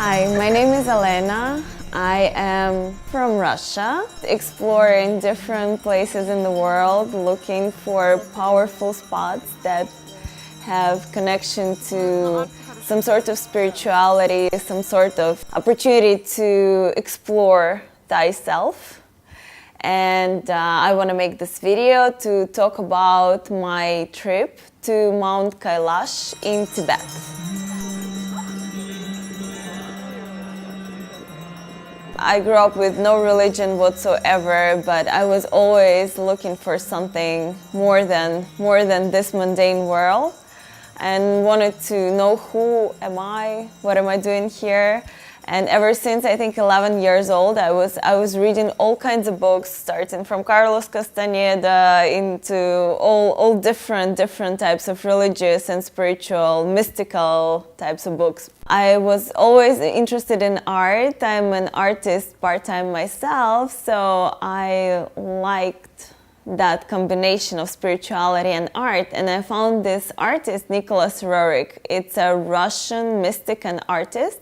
Hi, my name is Elena. I am from Russia, exploring different places in the world, looking for powerful spots that have connection to some sort of spirituality, some sort of opportunity to explore thyself. And I want to make this video to talk about my trip to Mount Kailash in Tibet. I grew up with no religion whatsoever, but I was always looking for something more than this mundane world, and wanted to know who am I, what am I doing here. And ever since I think 11 years old, I was reading all kinds of books, starting from Carlos Castaneda into all different types of religious and spiritual, mystical types of books. I was always interested in art. I'm an artist part-time myself, so I liked that combination of spirituality and art. And I found this artist, Nicholas Roerich. It's a Russian mystic and artist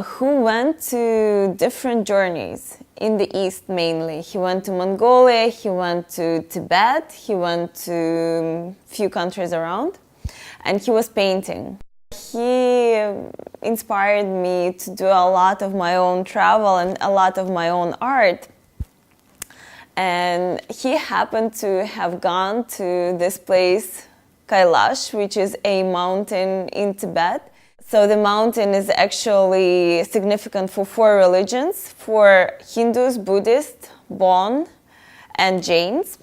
who went to different journeys in the East mainly. He went to Mongolia, he went to Tibet, he went to a few countries around, and he was painting. He inspired me to do a lot of my own travel and a lot of my own art. And he happened to have gone to this place, Kailash, which is a mountain in Tibet. So the mountain is actually significant for 4 religions, for Hindus, Buddhists, Bon, and Jains.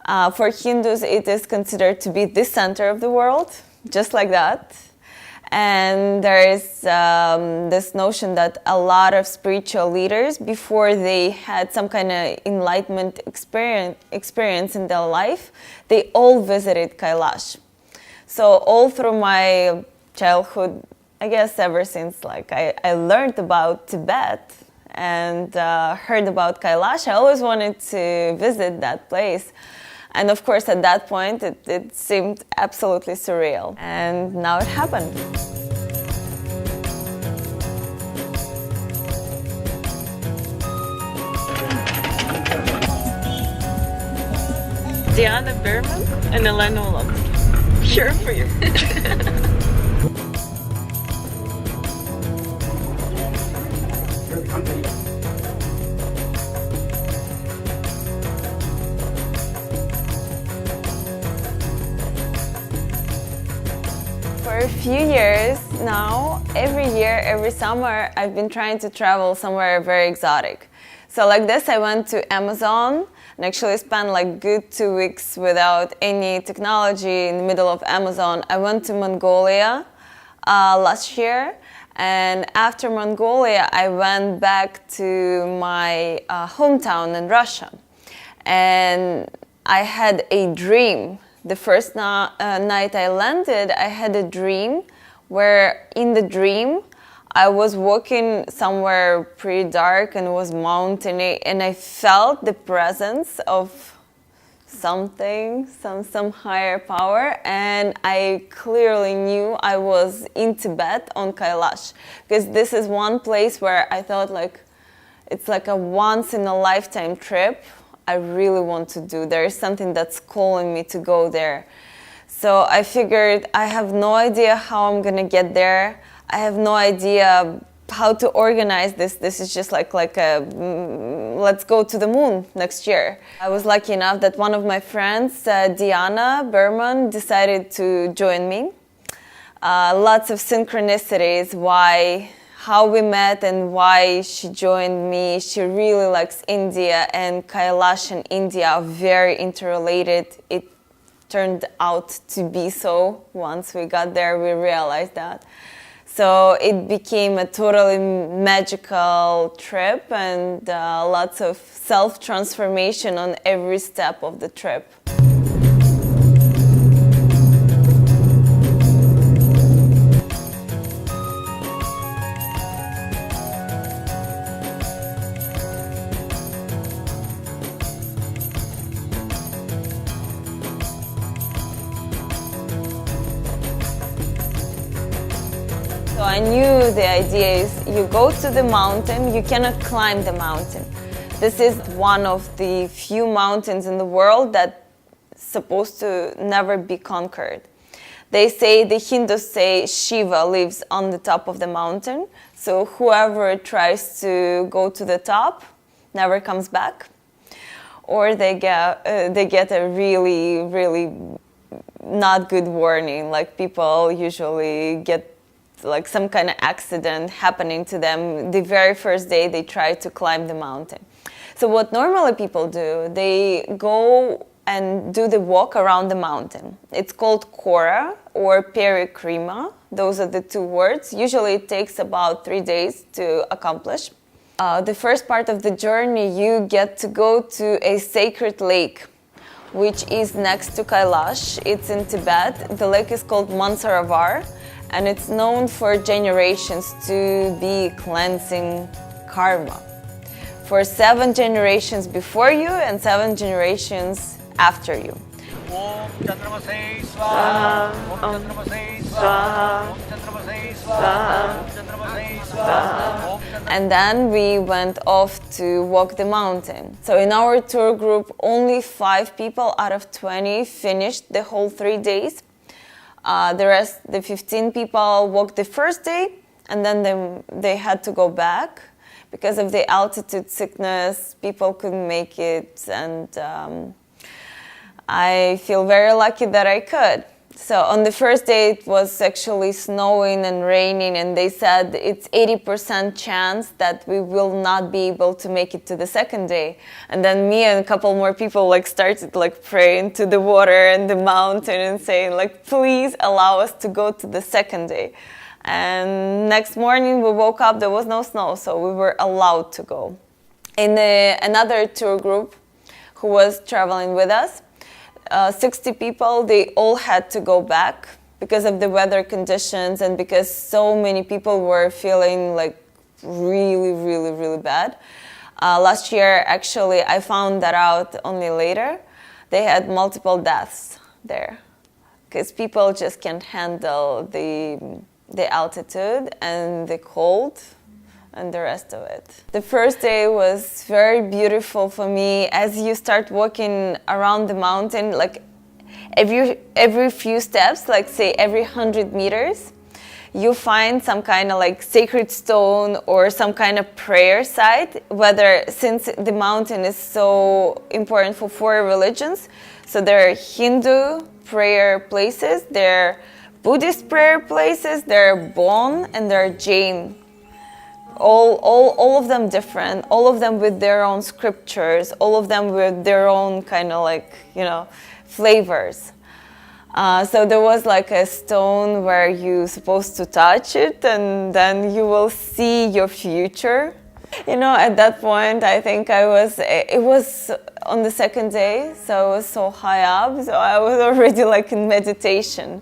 For Hindus, it is considered to be the center of the world, just like that. And there is this notion that a lot of spiritual leaders, before they had some kind of enlightenment experience in their life, they all visited Kailash. So all through my childhood, I guess ever since I learned about Tibet and heard about Kailash, I always wanted to visit that place. And of course, at that point, it seemed absolutely surreal. And now it happened. Diana Berman and Elena Olam. Sure for you. For a few years now, every year, every summer, I've been trying to travel somewhere very exotic. So like this, I went to Amazon and actually spent like good 2 weeks without any technology in the middle of Amazon. I went to Mongolia last year, and after Mongolia, I went back to my hometown in Russia. And I had a dream. The first night I landed, I had a dream where in the dream I was walking somewhere pretty dark and it was mountainy, and I felt the presence of something, some higher power, and I clearly knew I was in Tibet on Kailash, because this is one place where I thought it's like a once in a lifetime trip I really want to do. There is something that's calling me to go there. So I figured I have no idea how I'm gonna get there. I have no idea how to organize this. This is just like a let's go to the moon next year. I was lucky enough that one of my friends, Diana Berman, decided to join me. Lots of synchronicities, how we met and why she joined me. She really likes India, and Kailash and India are very interrelated. It turned out to be so. Once we got there, we realized that. So it became a totally magical trip, and lots of self-transformation on every step of the trip. I knew the idea is you go to the mountain, you cannot climb the mountain. This is one of the few mountains in the world that's supposed to never be conquered. They say, the Hindus say, Shiva lives on the top of the mountain, so whoever tries to go to the top never comes back. Or they get a really, really not good warning, like people usually get like some kind of accident happening to them the very first day they try to climb the mountain. So what normally people do, they go and do the walk around the mountain. It's called Kora or Perikrima. Those are the two words. Usually it takes about 3 days to accomplish. The first part of the journey, you get to go to a sacred lake, which is next to Kailash. It's in Tibet. The lake is called Mansaravar, and it's known for generations to be cleansing karma. For 7 generations before you and 7 generations after you. And then we went off to walk the mountain. So in our tour group, only 5 people out of 20 finished the whole 3 days. The rest, the 15 people, walked the first day, and then they had to go back. Because of the altitude sickness, people couldn't make it, and I feel very lucky that I could. So on the first day it was actually snowing and raining, and they said it's 80% chance that we will not be able to make it to the second day. And then me and a couple more people started praying to the water and the mountain and saying please allow us to go to the second day. And next morning we woke up, there was no snow, so we were allowed to go. In another tour group who was traveling with us, 60 people, they all had to go back because of the weather conditions and because so many people were feeling really, really, really bad. Last year, actually, I found that out only later. They had multiple deaths there because people just can't handle the altitude and the cold and the rest of it. The first day was very beautiful for me. As you start walking around the mountain, every few steps, say every 100 meters, you find some kind of sacred stone or some kind of prayer site, since the mountain is so important for 4 religions. So there are Hindu prayer places, there are Buddhist prayer places, there are Bon, and there are Jain. All of them different, all of them with their own scriptures, all of them with their own kind of flavors. So there was a stone where you're supposed to touch it and then you will see your future. At that point, I think it was on the second day, so I was so high up, so I was already in meditation.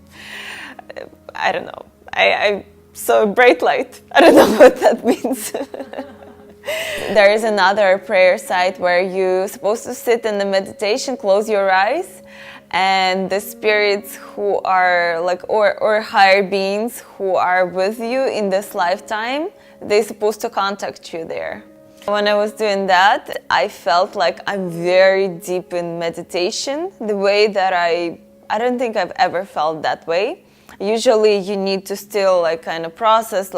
I don't know. I saw a bright light. I don't know what that means. There is another prayer site where you're supposed to sit in the meditation, close your eyes, and the spirits who are or higher beings who are with you in this lifetime, they're supposed to contact you there. When I was doing that, I felt like I'm very deep in meditation, the way that I don't think I've ever felt that way. Usually you need to still kind of process,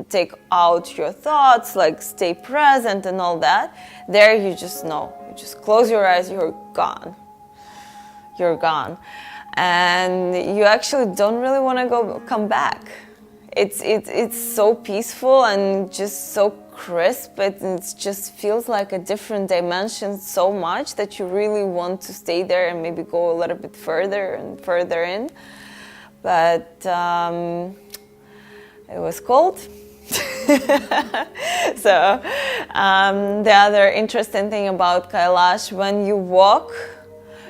take out your thoughts, stay present and all that. There you just know, you just close your eyes, you're gone. You're gone. And you actually don't really want to come back. It's so peaceful and just so crisp. It just feels like a different dimension so much that you really want to stay there and maybe go a little bit further and further in. But it was cold. So the other interesting thing about Kailash, when you walk,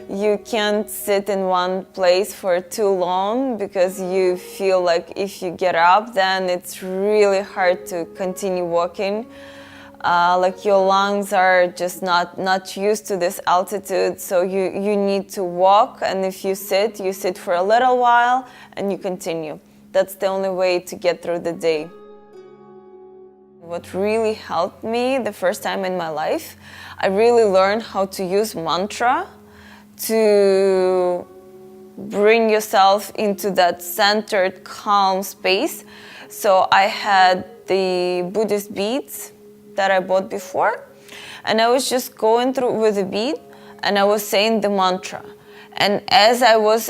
you can't sit in one place for too long because you feel like if you get up, then it's really hard to continue walking. Your lungs are just not used to this altitude, so you need to walk, and if you sit for a little while and you continue. That's the only way to get through the day. What really helped me the first time in my life, I really learned how to use mantra to bring yourself into that centered, calm space. So I had the Buddhist beads that I bought before, and I was just going through with the bead, and I was saying the mantra. And as I was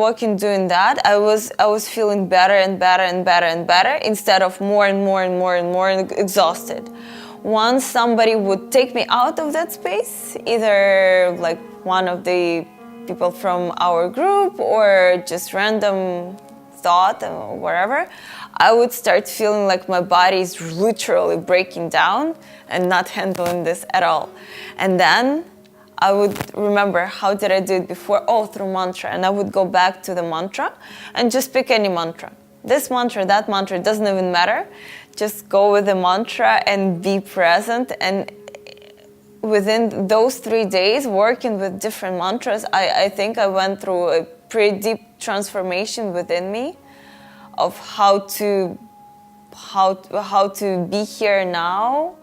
walking doing that, I was feeling better and better and better and better, instead of more and more and more and more exhausted. Once somebody would take me out of that space, either like one of the people from our group or just random thought or whatever, I would start feeling like my body is literally breaking down and not handling this at all. And then I would remember, how did I do it before? Oh, through mantra. And I would go back to the mantra and just pick any mantra. This mantra, that mantra, it doesn't even matter. Just go with the mantra and be present. And within those 3 days, working with different mantras, I think I went through a pretty deep transformation within me of how to be here now.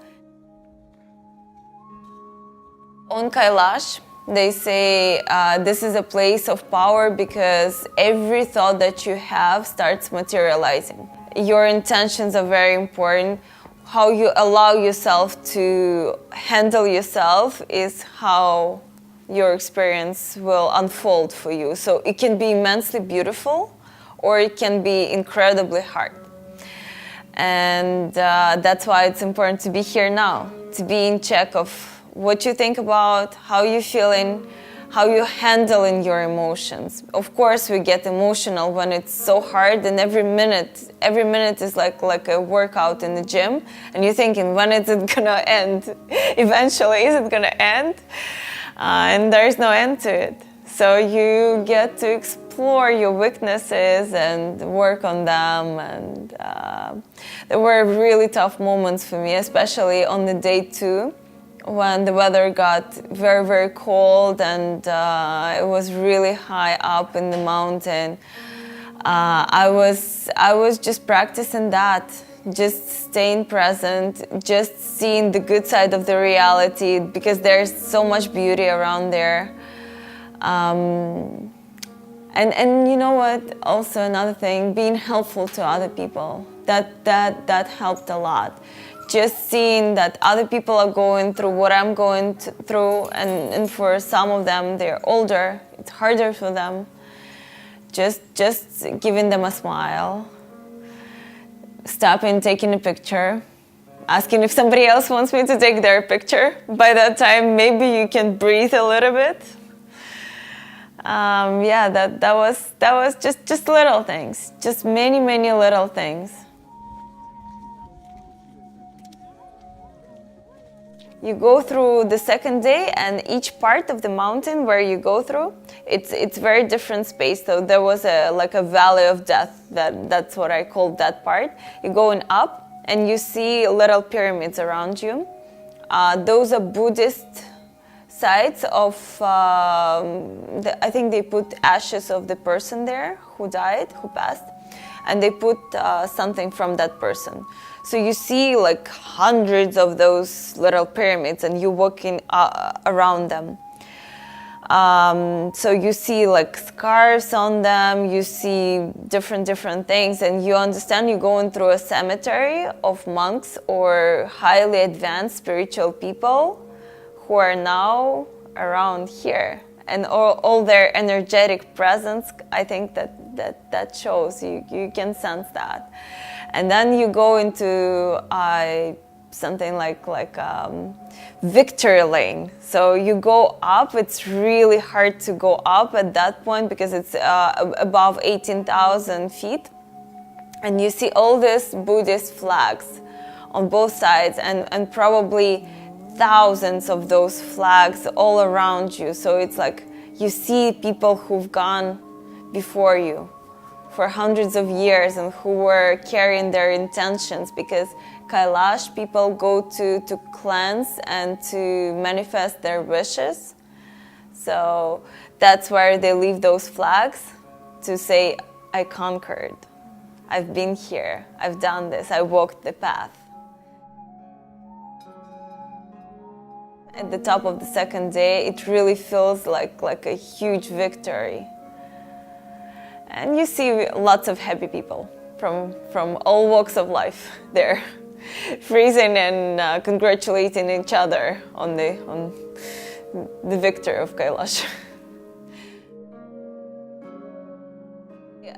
On Kailash, they say this is a place of power because every thought that you have starts materializing. Your intentions are very important. How you allow yourself to handle yourself is how your experience will unfold for you. So it can be immensely beautiful, or it can be incredibly hard. And that's why it's important to be here now, to be in check of what you think about, how you're feeling, how you're handling your emotions. Of course, we get emotional when it's so hard, and every minute is like a workout in the gym, and you're thinking, when is it gonna end? Eventually, is it gonna end? And there's no end to it. So you get to explore your weaknesses and work on them. And there were really tough moments for me, especially on the day 2, when the weather got very, very cold, and it was really high up in the mountain. I was just practicing that, just staying present, just seeing the good side of the reality, because there's so much beauty around there. And you know what? Also another thing, being helpful to other people. That helped a lot. Just seeing that other people are going through what I'm going through, and for some of them, they're older, it's harder for them. Just giving them a smile, stopping, taking a picture, asking if somebody else wants me to take their picture. By that time, maybe you can breathe a little bit. That was just little things, just many little things. You go through the second day, and each part of the mountain where you go through, it's very different space. So there was like a valley of death. That's what I call that part. You're going up, and you see little pyramids around you. Those are Buddhist sites of. I think they put ashes of the person there who died, who passed, and they put something from that person. So you see like hundreds of those little pyramids, and you're walking around them. So you see like scarves on them, you see different things, and you understand you're going through a cemetery of monks or highly advanced spiritual people who are now around here. And all their energetic presence, I think that shows, you can sense that. And then you go into something like victory lane. So you go up. It's really hard to go up at that point because it's above 18,000 feet. And you see all these Buddhist flags on both sides, and probably thousands of those flags all around you. So it's like you see people who've gone before you for hundreds of years and who were carrying their intentions, because Kailash people go to cleanse and to manifest their wishes. So that's where they leave those flags to say, I conquered. I've been here, I've done this, I walked the path. At the top of the second day, it really feels like a huge victory. And you see lots of happy people from all walks of life there, freezing and congratulating each other on the victory of Kailash.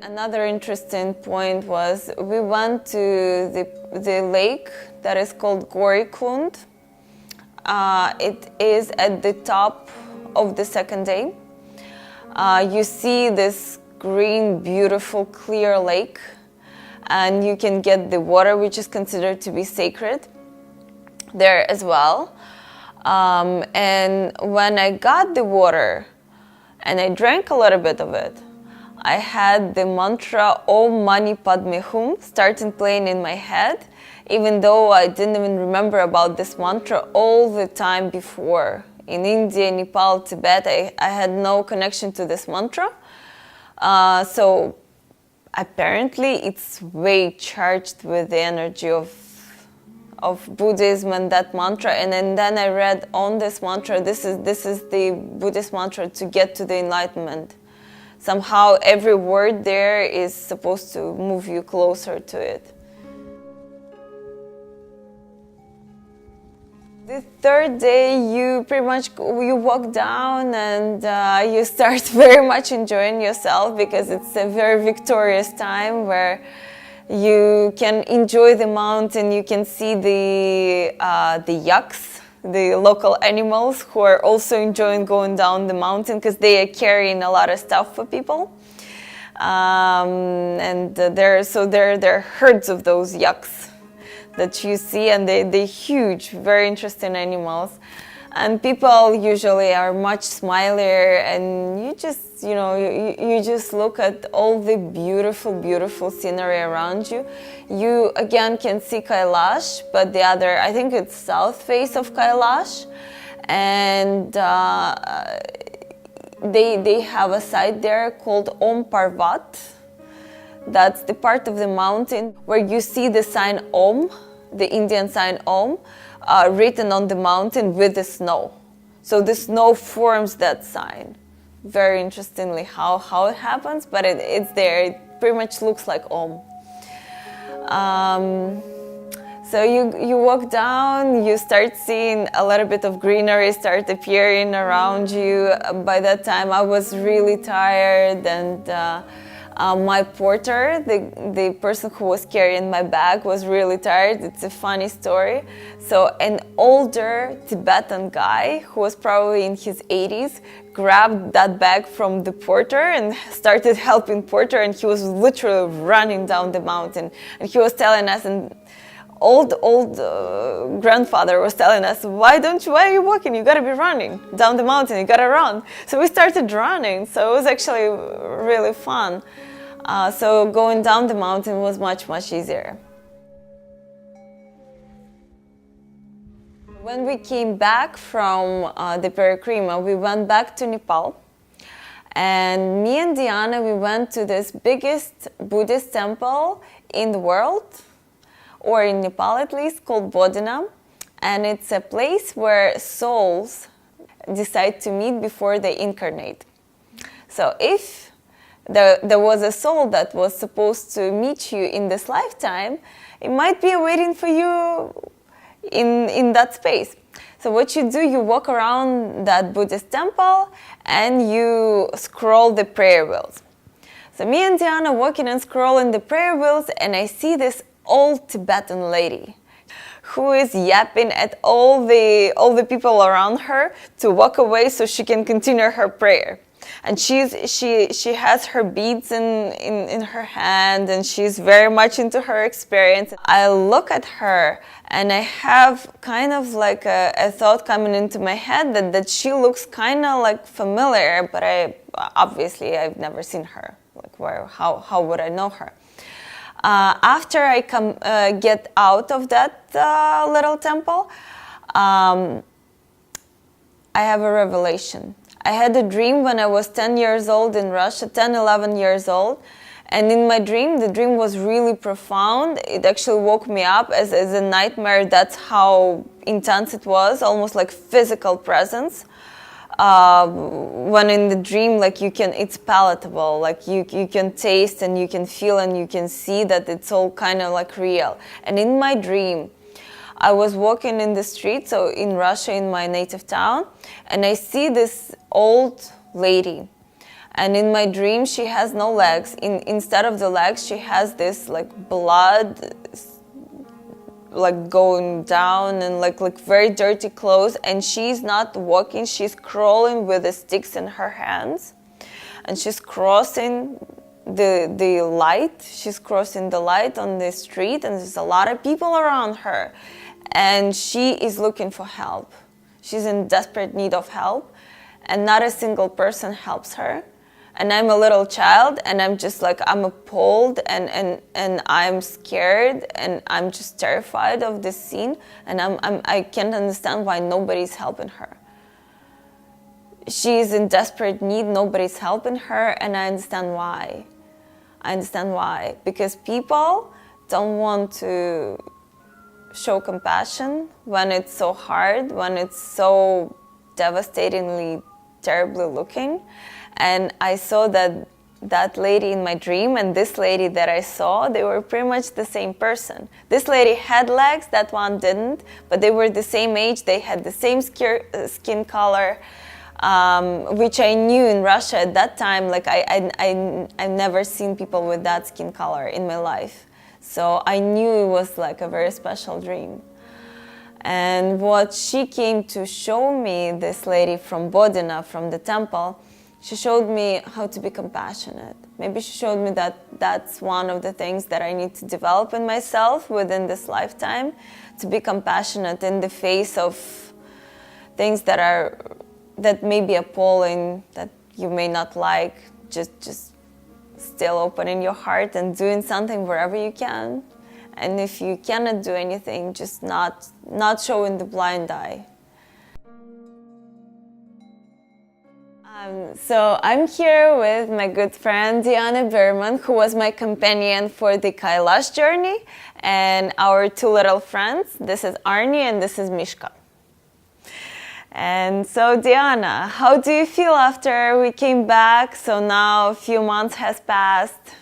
Another interesting point was we went to the lake that is called Gorikund. It is at the top of the second day. You see this green, beautiful, clear lake, and you can get the water, which is considered to be sacred, there as well. And when I got the water and I drank a little bit of it, I had the mantra Om Mani Padme Hum starting playing in my head, even though I didn't even remember about this mantra all the time before. In India, Nepal, Tibet, I had no connection to this mantra. So apparently it's way charged with the energy of Buddhism and that mantra. And then I read on this mantra, this is the Buddhist mantra to get to the enlightenment. Somehow every word there is supposed to move you closer to it. The third day, you pretty much walk down and you start very much enjoying yourself, because it's a very victorious time where you can enjoy the mountain. You can see the yaks, the local animals, who are also enjoying going down the mountain because they are carrying a lot of stuff for people. And there are herds of those yaks that you see, and they're huge, very interesting animals. And people usually are much smilier, and you just, you just look at all the beautiful, beautiful scenery around you. You again can see Kailash, but the other, I think it's south face of Kailash, and they have a site there called Om Parvat. That's the part of the mountain where you see the sign Om, the Indian sign Om, written on the mountain with the snow. So the snow forms that sign. Very interestingly how it happens, but it's there. It pretty much looks like Om. So you walk down, you start seeing a little bit of greenery start appearing around you. By that time I was really tired, and my porter, the person who was carrying my bag, was really tired. It's a funny story. So an older Tibetan guy who was probably in his 80s grabbed that bag from the porter and started helping porter, and he was literally running down the mountain. And he was telling us, and old grandfather was telling us, why are you walking? You gotta be running down the mountain, you gotta run. So we started running, so it was actually really fun. So going down the mountain was much, much easier. When we came back from the Parikrima, we went back to Nepal. And me and Diana, we went to this biggest Buddhist temple in the world, or in Nepal at least, called Bodhana. And it's a place where souls decide to meet before they incarnate. So if there was a soul that was supposed to meet you in this lifetime, it might be waiting for you in that space. So what you do, you walk around that Buddhist temple and you scroll the prayer wheels. So me and Diana walking and scrolling the prayer wheels, and I see this old Tibetan lady who is yapping at all the people around her to walk away so she can continue her prayer. And she has her beads in her hand, and she's very much into her experience. I look at her and I have kind of like a thought coming into my head that she looks kind of like familiar, but I've never seen her. Like, how would I know her? After I get out of that little temple, I have a revelation. I had a dream when I was 10 years old in Russia, 10, 11 years old, And in my dream, the dream was really profound. It actually woke me up as a nightmare. That's how intense it was, almost like physical presence. When in the dream, like it's palatable, like you can taste and you can feel and you can see that it's all kind of like real. And in my dream, I was walking in the street, so in Russia, in my native town, and I see this old lady. And in my dream, she has no legs. Instead of the legs, she has this like blood like going down and like very dirty clothes, and she's not walking, she's crawling with the sticks in her hands, and she's crossing the light. She's crossing the light on the street, and there's a lot of people around her, and she is looking for help. She's in desperate need of help, and not a single person helps her. And I'm a little child, and I'm just like, I'm appalled, and I'm scared, and I'm just terrified of this scene, and I can't understand why nobody's helping her. She's in desperate need, nobody's helping her, and I understand why. Because people don't want to show compassion when it's so hard, when it's so devastatingly, terribly looking. And I saw that lady in my dream and this lady that I saw, they were pretty much the same person. This lady had legs, that one didn't, but they were the same age, they had the same skin color, which I knew in Russia at that time. Like I've never seen people with that skin color in my life. So I knew it was like a very special dream. And what she came to show me, this lady from Bodina, from the temple, she showed me how to be compassionate. Maybe she showed me that that's one of the things that I need to develop in myself within this lifetime, to be compassionate in the face of things that may be appalling, that you may not like, just still opening your heart and doing something wherever you can. And if you cannot do anything, just not showing the blind eye. So I'm here with my good friend Diana Berman, who was my companion for the Kailash Journey, and our two little friends. This is Arnie and this is Mishka. And so Diana, how do you feel after we came back? So now a few months has passed.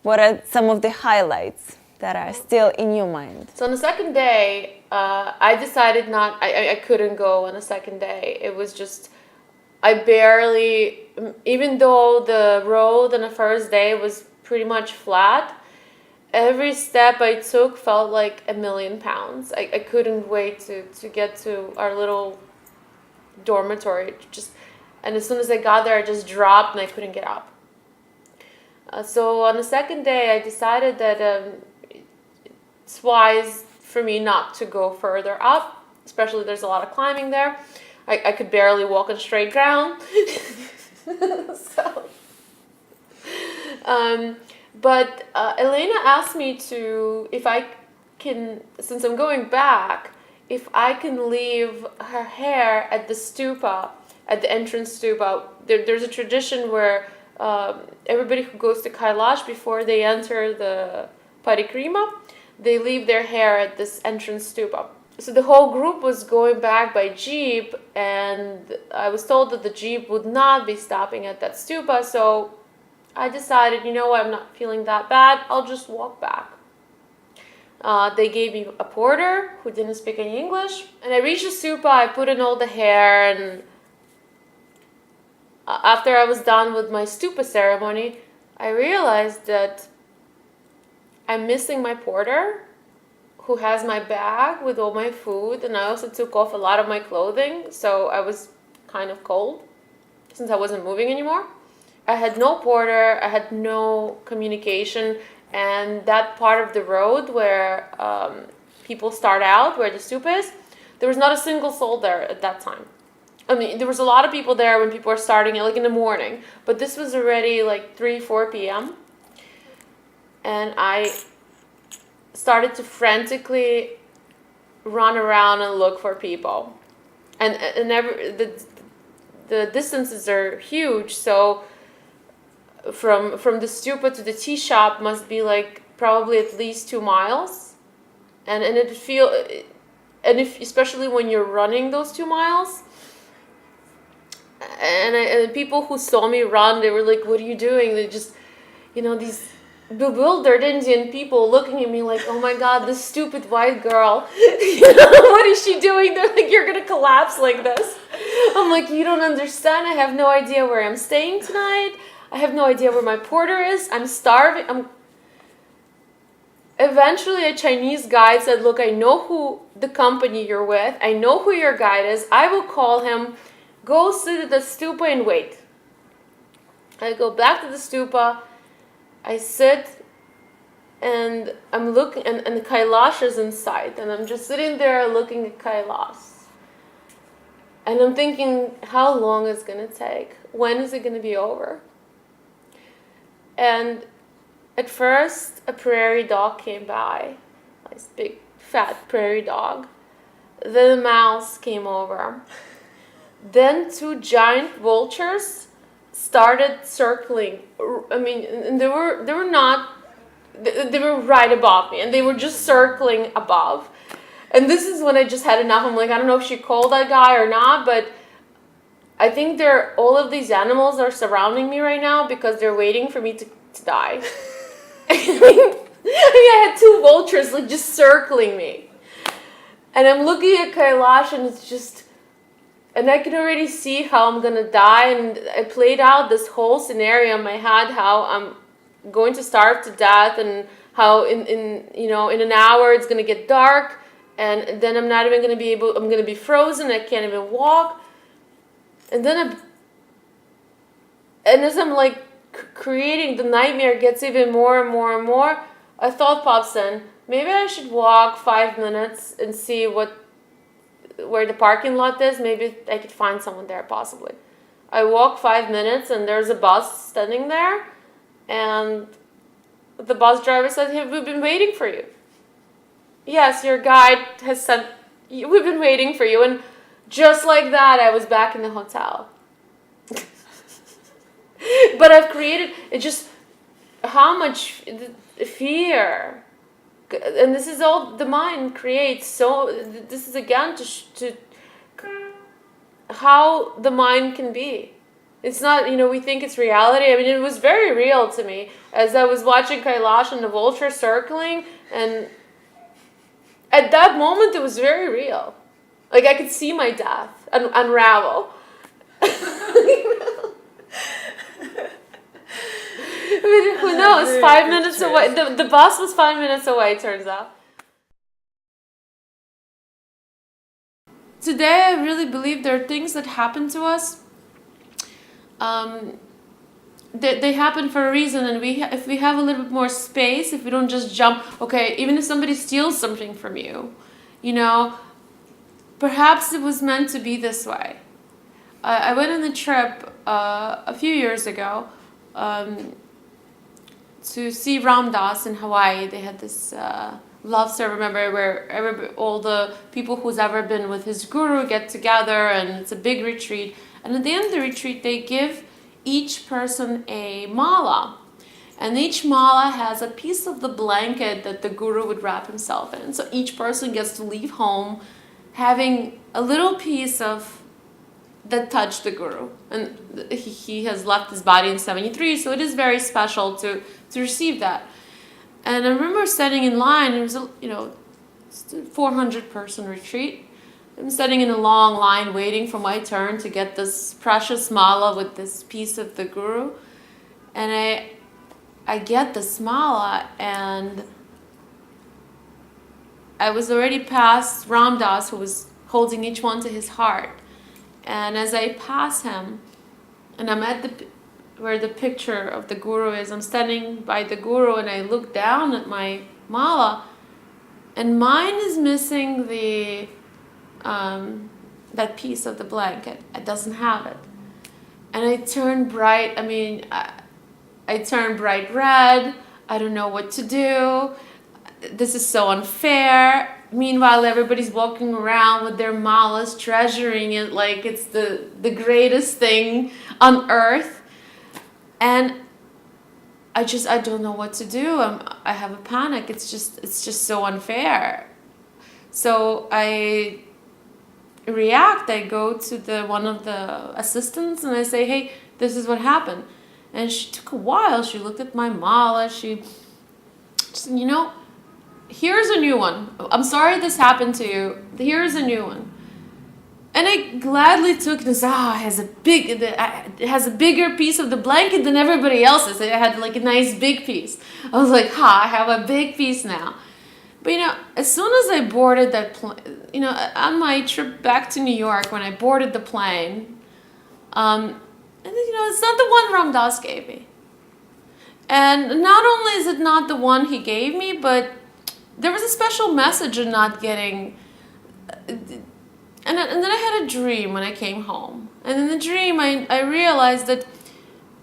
What are some of the highlights that are still in your mind? So on the second day, I decided I couldn't go on a second day. It was just, I barely, even though the road on the first day was pretty much flat, every step I took felt like 1,000,000 pounds. I couldn't wait to get to our little dormitory. And as soon as I got there, I just dropped and I couldn't get up. So on the second day, I decided that it's wise for me not to go further up, especially there's a lot of climbing there. I could barely walk on straight ground. But Elena asked me if I can, since I'm going back, if I can leave her hair at the stupa, at the entrance stupa. There's a tradition where everybody who goes to Kailash, before they enter the parikrima, they leave their hair at this entrance stupa. So the whole group was going back by jeep, and I was told that the jeep would not be stopping at that stupa, so I decided, you know what, I'm not feeling that bad, I'll just walk back. They gave me a porter who didn't speak any English, and I reached the stupa, I put in all the hair, and after I was done with my stupa ceremony, I realized that I'm missing my porter, who has my bag with all my food, and I also took off a lot of my clothing, so I was kind of cold since I wasn't moving anymore. I had no porter, I had no communication, and that part of the road where people start out, where the stupa is, there was not a single soul there at that time. I mean, there was a lot of people there when people were starting, like in the morning, but this was already like 4 p.m. And I started to frantically run around and look for people. And the distances are huge, so from the stupa to the tea shop must be like probably at least 2 miles, and if especially when you're running those 2 miles. And people who saw me run, they were like, "What are you doing?" They just, these bewildered Indian people looking at me like, "Oh my God, this stupid white girl, what is she doing?" They're like, "You're gonna collapse like this." I'm like, "You don't understand. I have no idea where I'm staying tonight. I have no idea where my porter is. I'm starving." Eventually, a Chinese guide said, "Look, I know who the company you're with. I know who your guide is. I will call him. Go sit at the stupa and wait." I go back to the stupa. I sit, and I'm looking, and Kailash is in sight, and I'm just sitting there looking at Kailash. And I'm thinking, how long is it going to take? When is it going to be over? And at first, a prairie dog came by, this big, fat prairie dog. Then a mouse came over. Then 2 giant vultures started circling. I mean, and they were right above me, and they were just circling above. And this is when I just had enough. I'm like, I don't know if she called that guy or not, but I think all of these animals are surrounding me right now because they're waiting for me to die. I had 2 vultures like just circling me. And I'm looking at Kailash, and it's just, and I can already see how I'm gonna die. And I played out this whole scenario in my head, how I'm going to starve to death, and how in an hour it's gonna get dark, and then I'm not even gonna be able. I'm gonna be frozen. I can't even walk. And then as I'm like creating, the nightmare gets even more and more and more. A thought pops in. Maybe I should walk 5 minutes and see where the parking lot is. Maybe I could find someone there, possibly. I walk 5 minutes, and there's a bus standing there, and the bus driver said, "Hey, we've been waiting for you." "Yes, your guide has said, we've been waiting for you." And just like that, I was back in the hotel. But I've created, how much fear. And this is all the mind creates. So this is again to how the mind can be. It's not, we think it's reality. I mean, it was very real to me as I was watching Kailash and the vulture circling. And at that moment, it was very real. Like I could see my death unravel. I mean, who knows? 5 minutes away. The bus was 5 minutes away, turns out. Today, I really believe there are things that happen to us. They happen for a reason, and if we have a little bit more space, if we don't just jump, okay, even if somebody steals something from you, perhaps it was meant to be this way. I went on a trip a few years ago to see Ram Dass in Hawaii. They had this love service, where all the people who's ever been with his guru get together, and it's a big retreat. And at the end of the retreat, they give each person a mala. And each mala has a piece of the blanket that the guru would wrap himself in. So each person gets to leave home having a little piece of that touched the guru. And he has left his body in 73, so it is very special to receive that. And I remember standing in line. It was a 400-person retreat. I'm standing in a long line waiting for my turn to get this precious mala with this piece of the guru. And I get this mala, and I was already past Ram Dass, who was holding each one to his heart. And as I pass him, and I'm at where the picture of the guru is, I'm standing by the guru, and I look down at my mala, and mine is missing that piece of the blanket. It doesn't have it. And I turn bright red. I don't know what to do. This is so unfair. Meanwhile, everybody's walking around with their malas, treasuring it like it's the greatest thing on earth. And I don't know what to do. I have a panic. It's just so unfair. So I react. I go to one of the assistants and I say, hey, this is what happened. And she took a while. She looked at my mala. She said, here's a new one. I'm sorry this happened to you. Here's a new one. And I gladly took this. It has a bigger piece of the blanket than everybody else's. I had like a nice big piece. I was like, I have a big piece now. But as soon as I boarded that plane, on my trip back to New York, when I boarded the plane, and it's not the one Ram Dass gave me. And not only is it not the one he gave me, but there was a special message in not getting. And then I had a dream when I came home. And in the dream, I realized that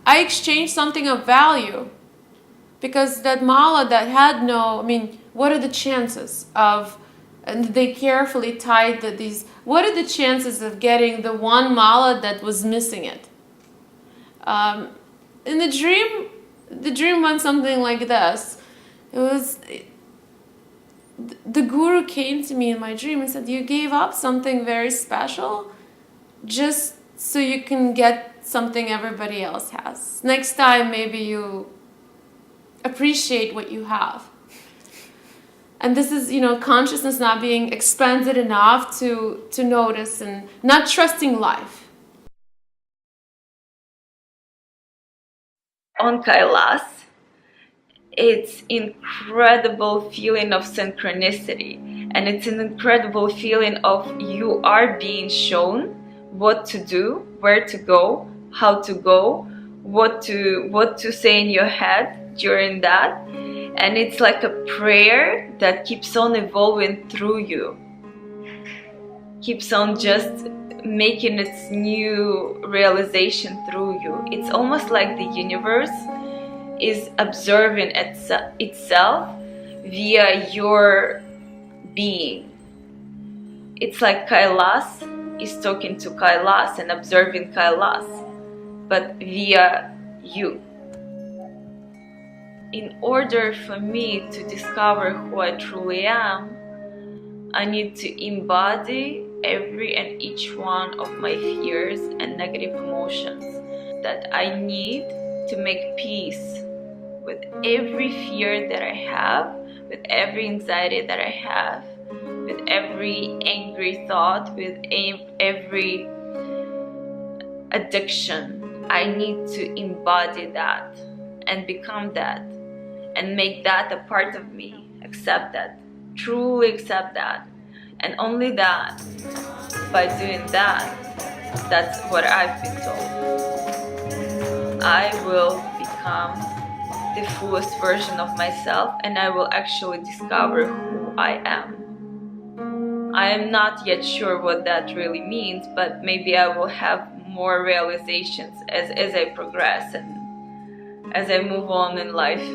I exchanged something of value. Because that mala that had what are the chances of, and they carefully tied what are the chances of getting the one mala that was missing it? In the dream went something like this. The guru came to me in my dream and said, you gave up something very special just so you can get something everybody else has. Next time, maybe you appreciate what you have. And this is, consciousness not being expanded enough to notice and not trusting life. On Kailash, it's incredible feeling of synchronicity, and it's an incredible feeling of you are being shown what to do, where to go, how to go, what to say in your head during that. And it's like a prayer that keeps on evolving through you, keeps on just making its new realization through you. It's almost like the universe is observing itself via your being. It's like Kailash is talking to Kailash and observing Kailash, but via you. In order for me to discover who I truly am, I need to embody every and each one of my fears and negative emotions. That I need to make peace with every fear that I have, with every anxiety that I have, with every angry thought, with every addiction. I need to embody that and become that and make that a part of me. Accept that, truly accept that. And only that, by doing that, that's what I've been told. I will become the fullest version of myself, and I will actually discover who I am. I am not yet sure what that really means, but maybe I will have more realizations as I progress and as I move on in life.